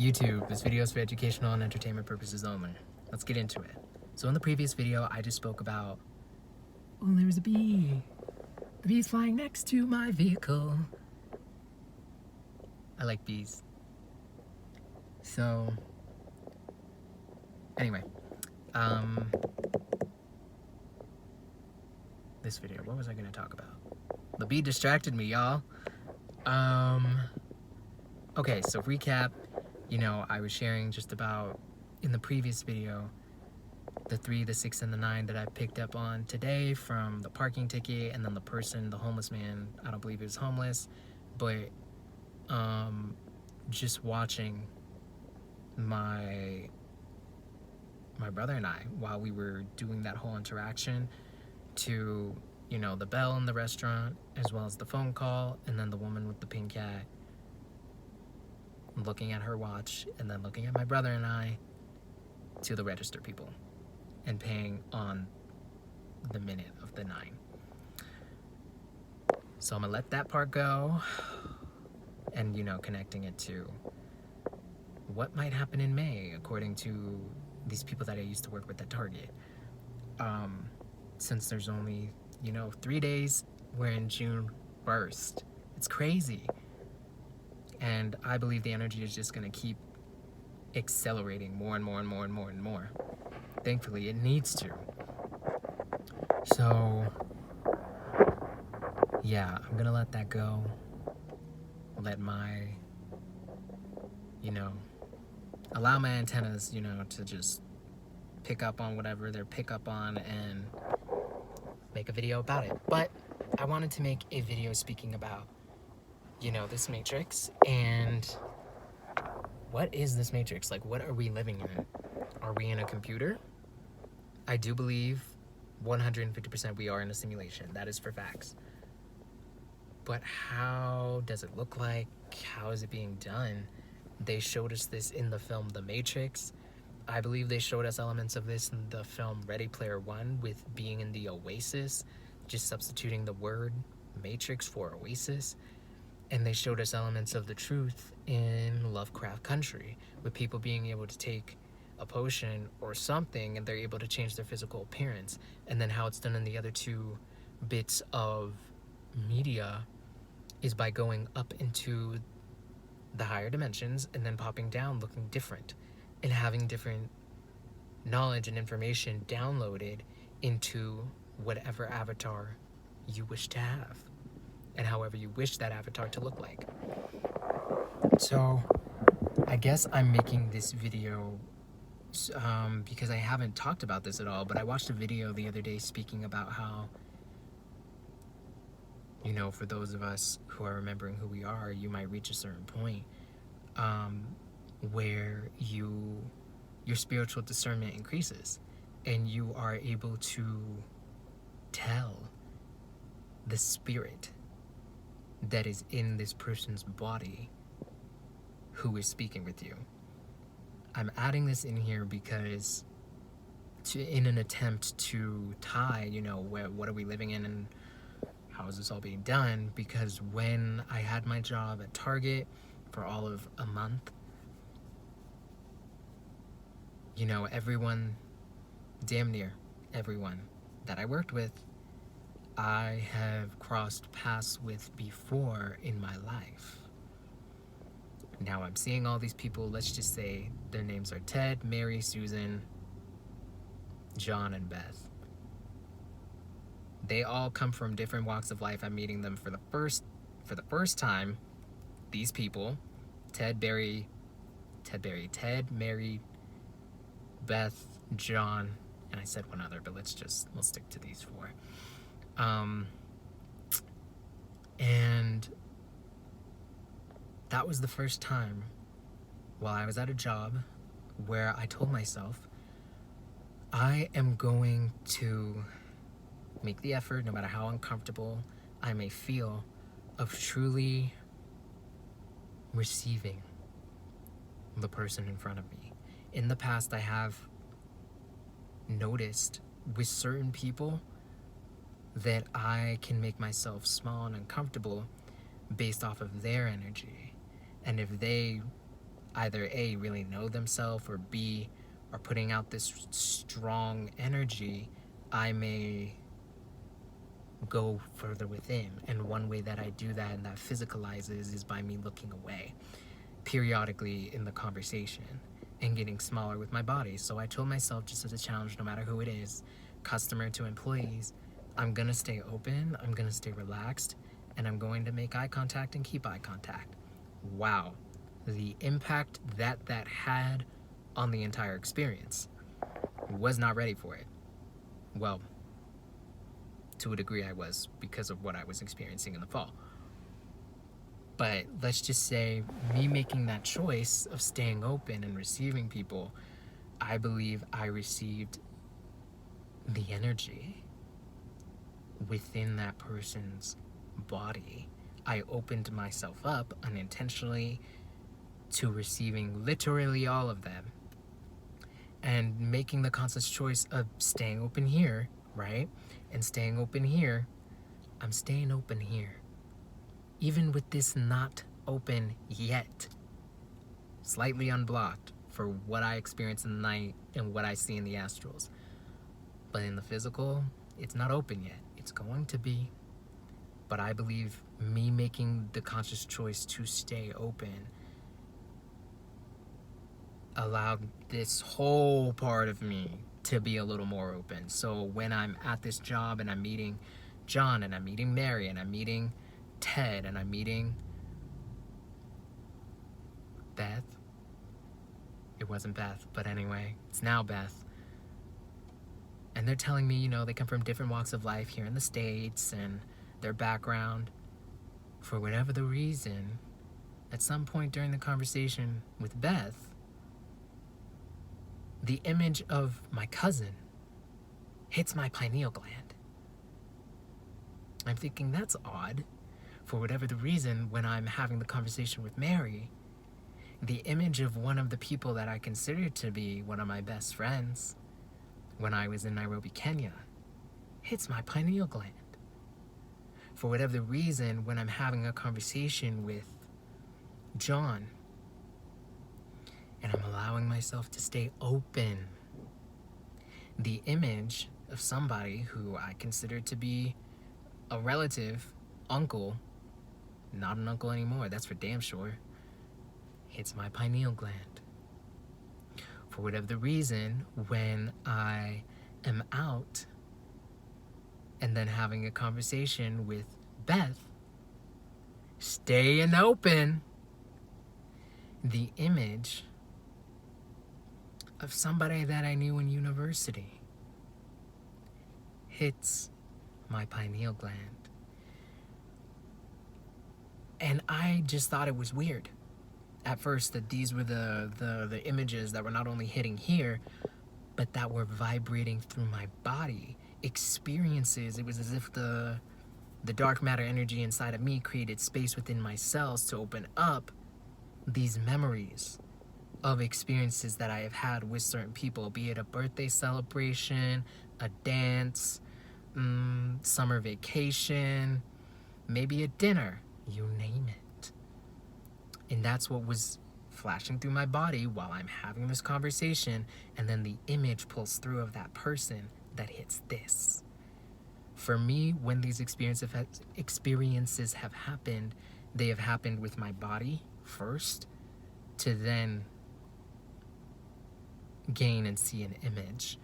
YouTube, this video is for educational and entertainment purposes only. Let's get into it. So in the previous video, I just spoke about, oh, there's a bee. The bee's flying next to my vehicle. I like bees. So, anyway, this video, what was I gonna talk about? The bee distracted me, y'all. Okay, so recap, I was sharing just about, in the previous video, the 3, the 6, and the 9 that I picked up on today from the parking ticket, and then the homeless man, I don't believe he was homeless, but, just watching my brother and I, while we were doing that whole interaction, to, the bell in the restaurant, as well as the phone call, and then the woman with the pink cat looking at her watch, and then looking at my brother and I, to the register people, and paying on the minute of the 9. So I'm gonna let that part go, and, connecting it to what might happen in May, according to these people that I used to work with at Target. Since there's only, 3 days, we're in June 1st. It's crazy. And I believe the energy is just gonna keep accelerating more and more and more and more and more. Thankfully, it needs to. So, yeah, I'm gonna let that go. Let my, allow my antennas, to just pick up on whatever they're pick up on and make a video about it. But I wanted to make a video speaking about, this matrix, and what is this matrix? Like, what are we living in? Are we in a computer? I do believe 150% we are in a simulation. That is for facts. But how does it look like? How is it being done? They showed us this in the film The Matrix. I believe they showed us elements of this in the film Ready Player One, with being in the Oasis, just substituting the word Matrix for Oasis. And they showed us elements of the truth in Lovecraft Country, with people being able to take a potion or something and they're able to change their physical appearance. And then how it's done in the other 2 bits of media is by going up into the higher dimensions and then popping down looking different and having different knowledge and information downloaded into whatever avatar you wish to have, and however you wish that avatar to look like. So I guess I'm making this video because I haven't talked about this at all, but I watched a video the other day speaking about how, for those of us who are remembering who we are, you might reach a certain point where your spiritual discernment increases and you are able to tell the spirit that is in this person's body who is speaking with you. I'm adding this in here because in an attempt to tie, what are we living in and how is this all being done? Because when I had my job at Target for all of a month, everyone, damn near everyone that I worked with, I have crossed paths with before in my life. Now I'm seeing all these people, let's just say their names are Ted, Mary, Susan, John, and Beth. They all come from different walks of life. I'm meeting them for the first time. These people, Ted, Mary, Beth, John, and I said one other, but we'll stick to these 4. And that was the first time while I was at a job where I told myself, I am going to make the effort, no matter how uncomfortable I may feel, of truly receiving the person in front of me. In the past, I have noticed with certain people that I can make myself small and uncomfortable based off of their energy. And if they either A, really know themselves, or B, are putting out this strong energy, I may go further within. And one way that I do that and that physicalizes is by me looking away periodically in the conversation and getting smaller with my body. So I told myself, just as a challenge, no matter who it is, customer to employees, I'm gonna stay open, I'm gonna stay relaxed, and I'm going to make eye contact and keep eye contact. Wow, the impact that had on the entire experience. Was not ready for it. Well, to a degree I was, because of what I was experiencing in the fall. But let's just say me making that choice of staying open and receiving people, I believe I received the energy within that person's body. I opened myself up unintentionally to receiving literally all of them and making the conscious choice of staying open here, right? And staying open here. I'm staying open here. Even with this not open yet, slightly unblocked for what I experience in the night and what I see in the astrals. But in the physical, it's not open yet. It's going to be. But I believe me making the conscious choice to stay open allowed this whole part of me to be a little more open. So when I'm at this job and I'm meeting John and I'm meeting Mary and I'm meeting Ted and I'm meeting Beth. It wasn't Beth, but anyway, it's now Beth. And they're telling me, they come from different walks of life here in the States and their background. For whatever the reason, at some point during the conversation with Beth, the image of my cousin hits my pineal gland. I'm thinking, that's odd. For whatever the reason, when I'm having the conversation with Mary, the image of one of the people that I considered to be one of my best friends when I was in Nairobi, Kenya, hits my pineal gland. For whatever the reason, when I'm having a conversation with John, and I'm allowing myself to stay open, the image of somebody who I consider to be a relative, uncle, not an uncle anymore, that's for damn sure, hits my pineal gland. For whatever the reason, when I am out and then having a conversation with Beth, staying open, the image of somebody that I knew in university hits my pineal gland. And I just thought it was weird at first that these were the images that were not only hitting here, but that were vibrating through my body. Experiences. It was as if the dark matter energy inside of me created space within my cells to open up these memories of experiences that I have had with certain people, be it a birthday celebration, a dance, summer vacation, maybe a dinner, you name it. And that's what was flashing through my body while I'm having this conversation, and then the image pulls through of that person that hits this. For me, when these experiences have happened, they have happened with my body first, to then gain and see an image.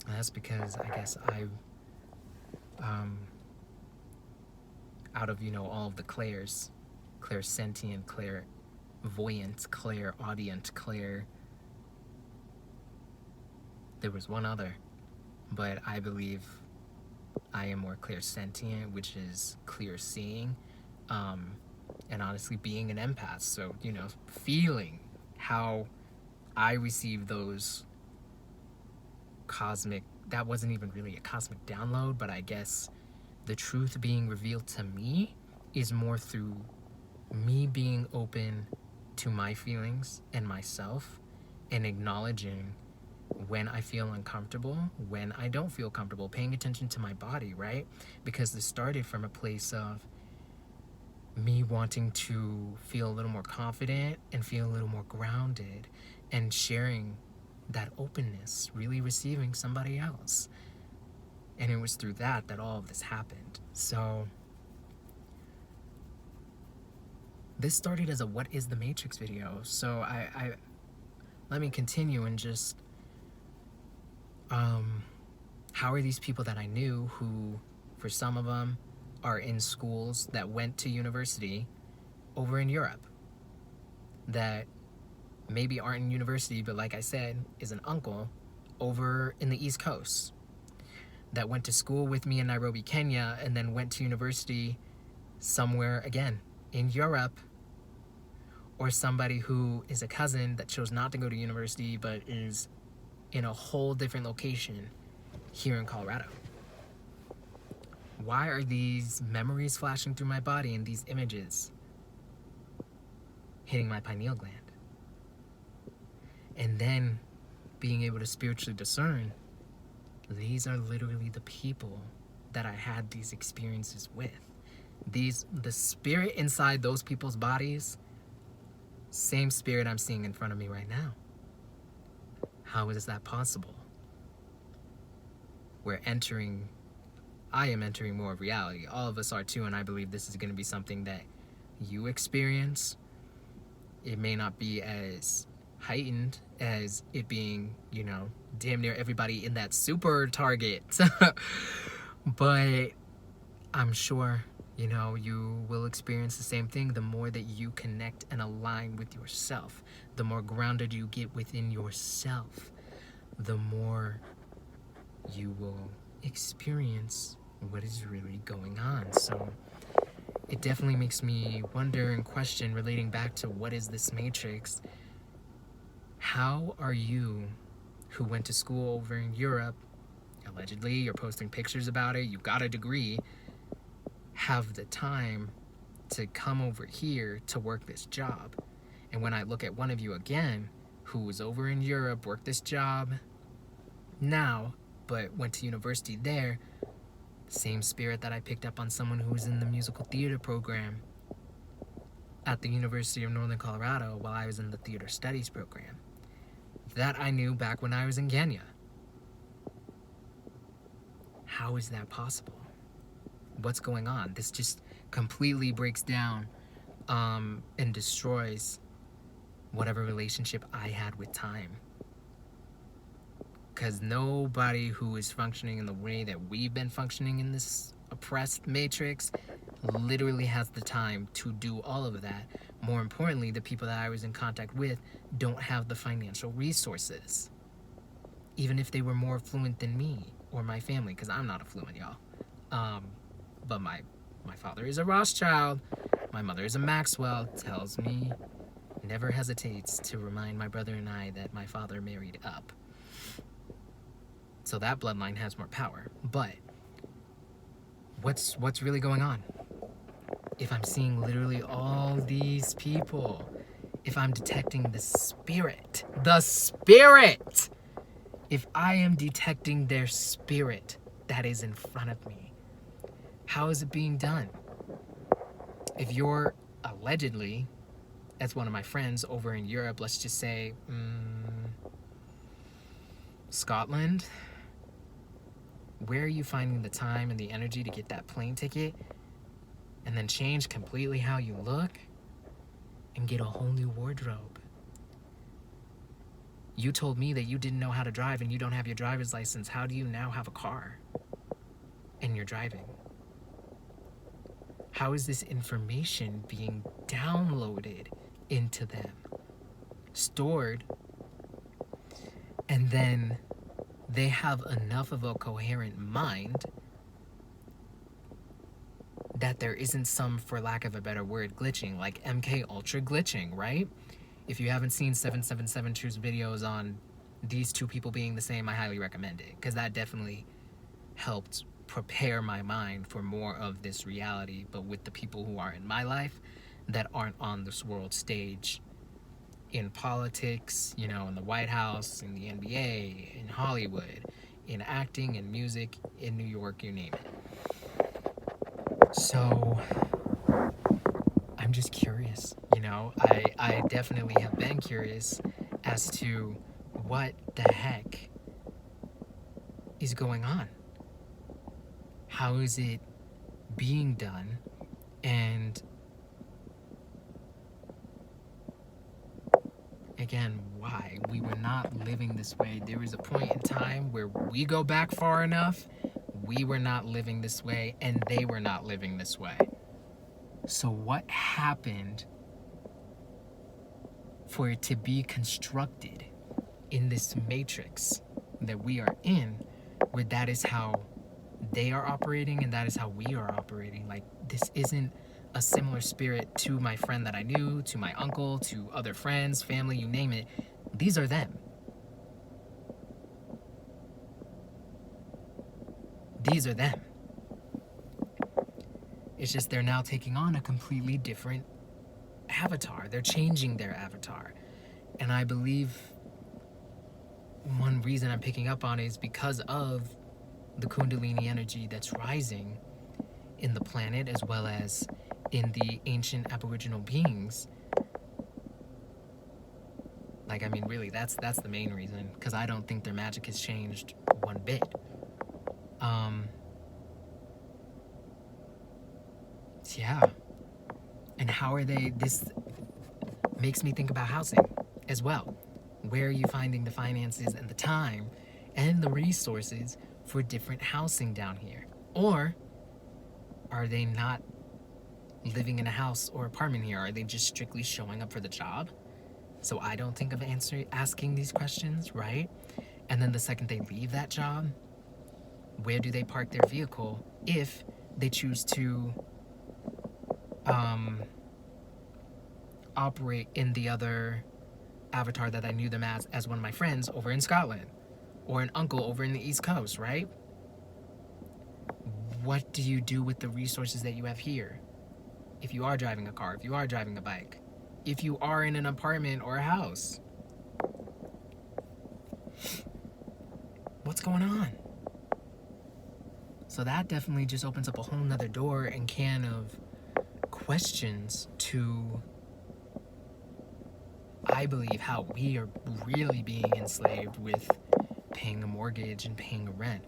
That's because I guess I out of all of the clairs, clairsentient, clairvoyant, clairaudient, there was one other, but I believe I am more clairsentient, which is clear seeing, and honestly being an empath. So feeling how I receive those cosmic, that wasn't even really a cosmic download, but I guess the truth being revealed to me is more through me being open to my feelings and myself, and acknowledging when I feel uncomfortable, when I don't feel comfortable, paying attention to my body, right? Because this started from a place of me wanting to feel a little more confident and feel a little more grounded and sharing that openness, really receiving somebody else. And it was through that all of this happened. So this started as a what is the Matrix video. So I let me continue and just how are these people that I knew, who for some of them are in schools that went to university over in Europe, that maybe aren't in university, but like I said, is an uncle over in the East Coast, that went to school with me in Nairobi, Kenya, and then went to university somewhere again in Europe, or somebody who is a cousin that chose not to go to university but is in a whole different location here in Colorado. Why are these memories flashing through my body and these images hitting my pineal gland? And then being able to spiritually discern, these are literally the people that I had these experiences with. The spirit inside those people's bodies, same spirit I'm seeing in front of me right now. How is that possible? I am entering more of reality. All of us are too, and I believe this is going to be something that you experience. It may not be as heightened as it being, damn near everybody in that super target. But I'm sure, you will experience the same thing the more that you connect and align with yourself. The more grounded you get within yourself, the more you will experience what is really going on. So it definitely makes me wonder and question, relating back to what is this Matrix. How are you, who went to school over in Europe, allegedly, you're posting pictures about it, you got a degree, have the time to come over here to work this job? And when I look at one of you again, who was over in Europe, worked this job now, but went to university there, same spirit that I picked up on someone who was in the musical theater program at the University of Northern Colorado while I was in the theater studies program, that I knew back when I was in Kenya. How is that possible? What's going on? This just completely breaks down and destroys whatever relationship I had with time. Because nobody who is functioning in the way that we've been functioning in this oppressed matrix literally has the time to do all of that. More importantly, the people that I was in contact with don't have the financial resources, even if they were more affluent than me or my family, because I'm not affluent, y'all. But my father is a Rothschild, my mother is a Maxwell. Tells me, never hesitates to remind my brother and I that my father married up. So that bloodline has more power. But what's really going on? If I'm seeing literally all these people, if I'm detecting the spirit, if I am detecting their spirit that is in front of me, how is it being done? If you're allegedly, as one of my friends over in Europe, let's just say Scotland, where are you finding the time and the energy to get that plane ticket and then change completely how you look and get a whole new wardrobe? You told me that you didn't know how to drive and you don't have your driver's license. How do you now have a car and you're driving? How is this information being downloaded into them, stored, and then they have enough of a coherent mind that there isn't some, for lack of a better word, glitching, like MK Ultra glitching, right? If you haven't seen 777 True's videos on these two people being the same, I highly recommend it, because that definitely helped prepare my mind for more of this reality, but with the people who are in my life that aren't on this world stage, in politics, in the White House, in the NBA, in Hollywood, in acting and music, in New York, you name it. So I'm just curious, you know? I definitely have been curious as to what the heck is going on. How is it being done? And again, why? We were not living this way. There was a point in time where we go back far enough, we were not living this way, and they were not living this way. So what happened for it to be constructed in this matrix that we are in, where that is how they are operating and that is how we are operating? Like, this isn't a similar spirit to my friend that I knew, to my uncle, to other friends, family, you name it. These are them. These are them. It's just they're now taking on a completely different avatar. They're changing their avatar. And I believe one reason I'm picking up on it is because of the Kundalini energy that's rising in the planet, as well as in the ancient Aboriginal beings. Like, I mean, really, that's the main reason, because I don't think their magic has changed one bit. Yeah. And how are they? This makes me think about housing as well. Where are you finding the finances and the time and the resources for different housing down here? Or are they not living in a house or apartment here? Are they just strictly showing up for the job? So I don't think of asking these questions, right? And then the second they leave that job, where do they park their vehicle if they choose to operate in the other avatar that I knew them as one of my friends over in Scotland, or an uncle over in the East Coast, right? What do you do with the resources that you have here? If you are driving a car, if you are driving a bike, if you are in an apartment or a house, what's going on? So that definitely just opens up a whole nother door and can of questions to, I believe, how we are really being enslaved with paying a mortgage and paying a rent.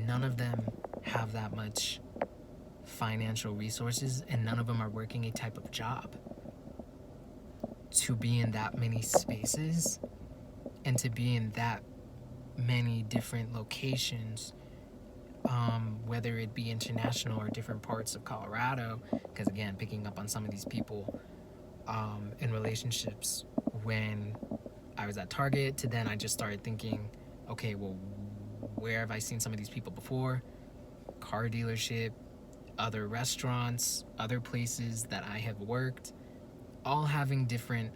None of them have that much financial resources, and none of them are working a type of job. To be in that many spaces and to be in that many different locations, whether it be international or different parts of Colorado, because again, picking up on some of these people in relationships when I was at Target, to then I just started thinking, okay, well, where have I seen some of these people before? Car dealership, other restaurants, other places that I have worked, all having different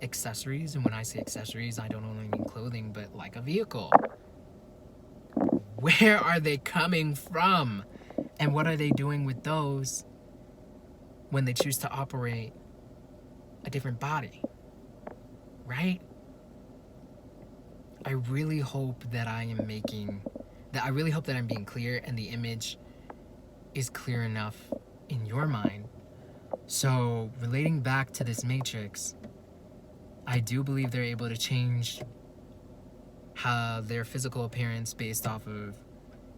accessories. And when I say accessories, I don't only mean clothing, but like a vehicle. Where are they coming from? And what are they doing with those when they choose to operate a different body? Right? I really hope that I'm being clear and the image is clear enough in your mind. So, relating back to this matrix, I do believe they're able to change how their physical appearance based off of,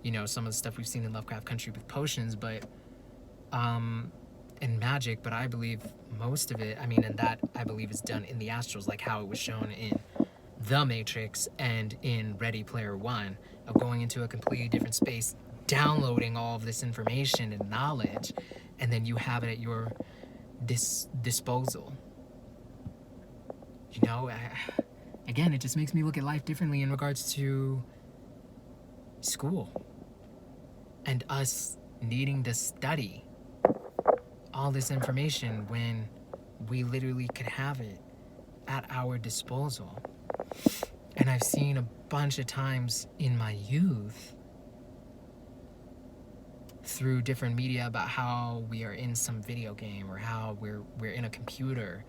you know, some of the stuff we've seen in Lovecraft Country with potions, but and magic, but I believe most of it, and that I believe is done in the astrals, like how it was shown in The Matrix and in Ready Player One, of going into a completely different space, downloading all of this information and knowledge, and then you have it at your disposal. You know, again, it just makes me look at life differently in regards to school and us needing to study all this information when we literally could have it at our disposal. And I've seen a bunch of times in my youth through different media about how we are in some video game or how we're in a computer,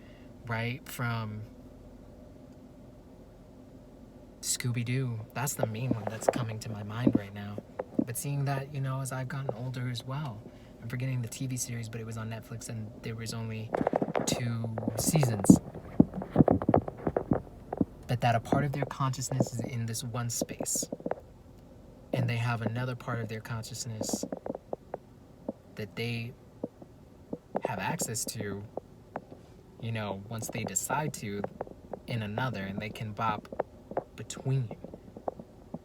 right? From Scooby-Doo, that's the main one that's coming to my mind right now. But seeing that, you know, as I've gotten older as well, I'm forgetting the TV series, but it was on Netflix, and there was only 2 seasons, but that a part of their consciousness is in this one space, and they have another part of their consciousness that they have access to, you know, once they decide to, in another, and they can bop between.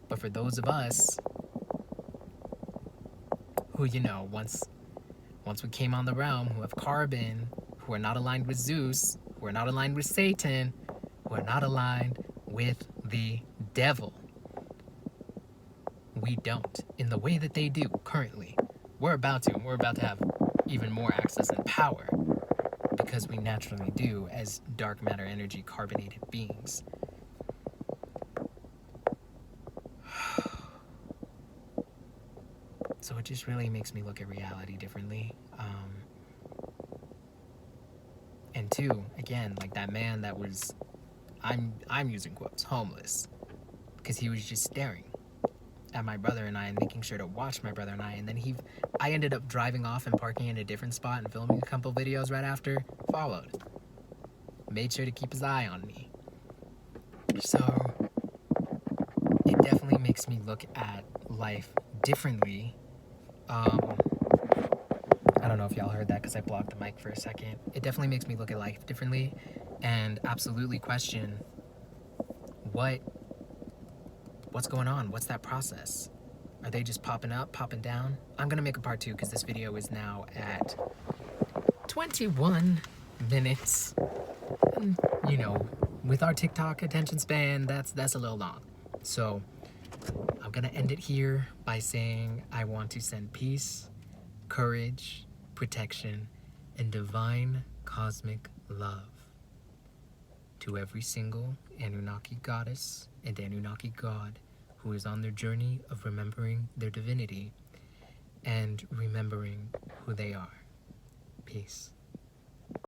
But for those of us who, you know, once we came on the realm, who have carbon, who are not aligned with Zeus, who are not aligned with Satan, who are not aligned with the devil, we don't in the way that they do currently. We're about to have even more access and power, because we naturally do as dark matter energy carbonated beings. So it just really makes me look at reality differently. And two, again, like that man that was, I'm using quotes, homeless, because he was just staring at my brother and I and making sure to watch my brother and I. And then I ended up driving off and parking in a different spot and filming a couple videos right after, followed. Made sure to keep his eye on me. So it definitely makes me look at life differently. I don't know if y'all heard that because I blocked the mic for a second. It definitely makes me look at life differently and absolutely question what's going on? What's that process? Are they just popping up, popping down? I'm going to make a part 2 because this video is now at 21 minutes. And, you know, with our TikTok attention span, that's a little long. So I'm going to end it here by saying I want to send peace, courage, protection, and divine cosmic love to every single Anunnaki goddess and Anunnaki god who is on their journey of remembering their divinity and remembering who they are. Peace.